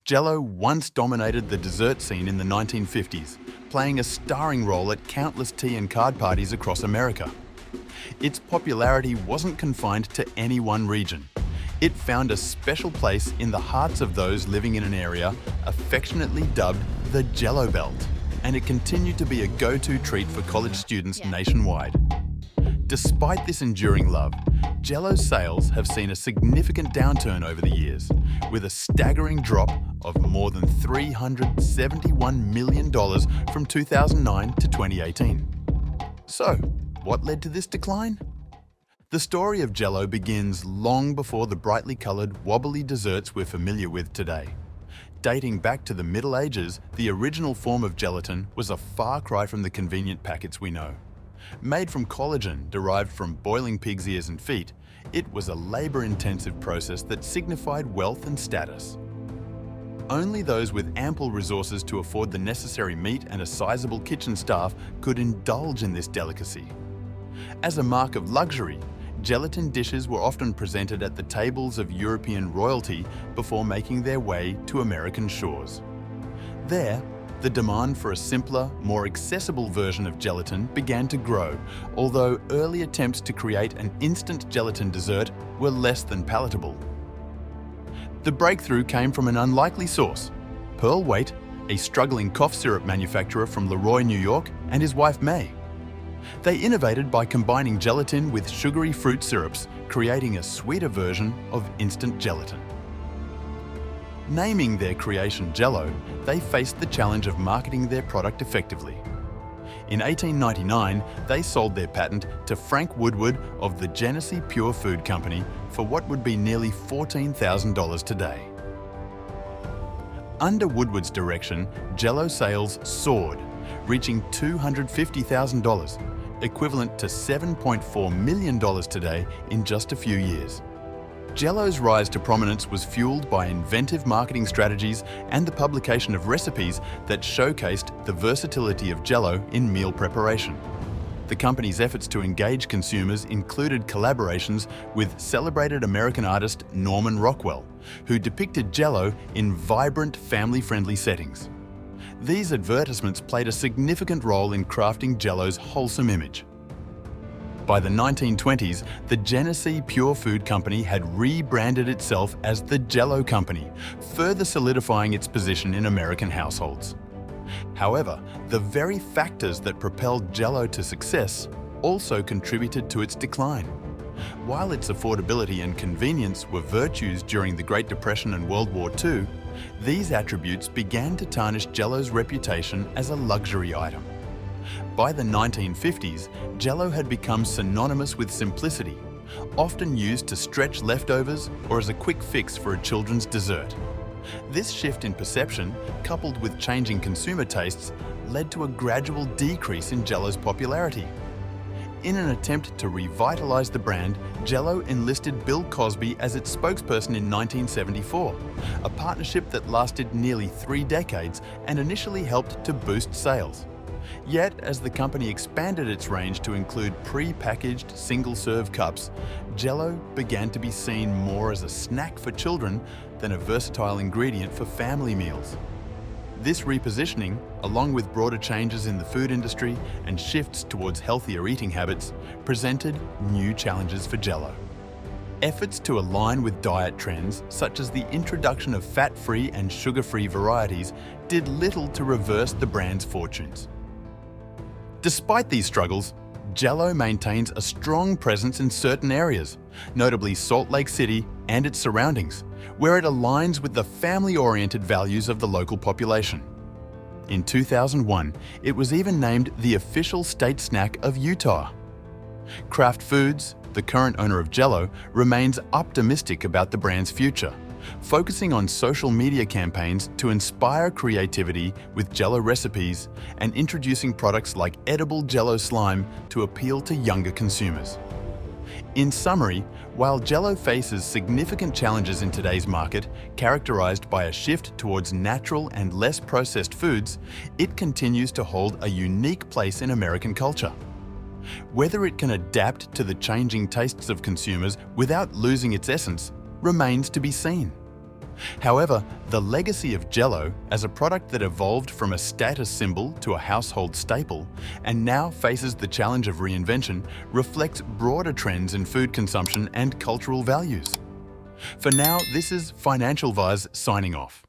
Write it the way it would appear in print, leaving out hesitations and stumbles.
Jell-O once dominated the dessert scene in the 1950s, playing a starring role at countless tea and card parties across America. Its popularity wasn't confined to any one region. It found a special place in the hearts of those living in an area affectionately dubbed the Jell-O Belt, and it continued to be a go-to treat for college students nationwide. Despite this enduring love, Jell-O's sales have seen a significant downturn over the years, with a staggering drop of more than $371 million from 2009 to 2018. So, what led to this decline? The story of Jell-O begins long before the brightly coloured, wobbly desserts we're familiar with today. Dating back to the Middle Ages, the original form of gelatin was a far cry from the convenient packets we know. Made from collagen derived from boiling pig's ears and feet, it was a labour-intensive process that signified wealth and status. Only those with ample resources to afford the necessary meat and a sizable kitchen staff could indulge in this delicacy. As a mark of luxury, gelatin dishes were often presented at the tables of European royalty before making their way to American shores. There, the demand for a simpler, more accessible version of gelatin began to grow, although early attempts to create an instant gelatin dessert were less than palatable. The breakthrough came from an unlikely source: Pearl Waite, a struggling cough syrup manufacturer from Leroy, New York, and his wife May. They innovated by combining gelatin with sugary fruit syrups, creating a sweeter version of instant gelatin. Naming their creation Jell-O, they faced the challenge of marketing their product effectively. In 1899, they sold their patent to Frank Woodward of the Genesee Pure Food Company for what would be nearly $14,000 today. Under Woodward's direction, Jell-O sales soared, reaching $250,000, equivalent to $7.4 million today in just a few years. Jell-O's rise to prominence was fueled by inventive marketing strategies and the publication of recipes that showcased the versatility of Jell-O in meal preparation. The company's efforts to engage consumers included collaborations with celebrated American artist Norman Rockwell, who depicted Jell-O in vibrant, family-friendly settings. These advertisements played a significant role in crafting Jell-O's wholesome image. By the 1920s, the Genesee Pure Food Company had rebranded itself as the Jell-O Company, further solidifying its position in American households. However, the very factors that propelled Jell-O to success also contributed to its decline. While its affordability and convenience were virtues during the Great Depression and World War II, these attributes began to tarnish Jell-O's reputation as a luxury item. By the 1950s, Jell-O had become synonymous with simplicity, often used to stretch leftovers or as a quick fix for a children's dessert. This shift in perception, coupled with changing consumer tastes, led to a gradual decrease in Jell-O's popularity. In an attempt to revitalize the brand, Jell-O enlisted Bill Cosby as its spokesperson in 1974, a partnership that lasted nearly 3 decades and initially helped to boost sales. Yet, as the company expanded its range to include pre-packaged single-serve cups, Jell-O began to be seen more as a snack for children than a versatile ingredient for family meals. This repositioning, along with broader changes in the food industry and shifts towards healthier eating habits, presented new challenges for Jell-O. Efforts to align with diet trends, such as the introduction of fat-free and sugar-free varieties, did little to reverse the brand's fortunes. Despite these struggles, Jell-O maintains a strong presence in certain areas, notably Salt Lake City and its surroundings, where it aligns with the family-oriented values of the local population. In 2001, it was even named the official state snack of Utah. Kraft Foods, the current owner of Jell-O, remains optimistic about the brand's future, focusing on social media campaigns to inspire creativity with Jell-O recipes and introducing products like edible Jell-O slime to appeal to younger consumers. In summary, while Jell-O faces significant challenges in today's market, characterized by a shift towards natural and less processed foods, it continues to hold a unique place in American culture. Whether it can adapt to the changing tastes of consumers without losing its essence remains to be seen. However, the legacy of Jell-O as a product that evolved from a status symbol to a household staple and now faces the challenge of reinvention reflects broader trends in food consumption and cultural values. For now, this is Financial Vise signing off.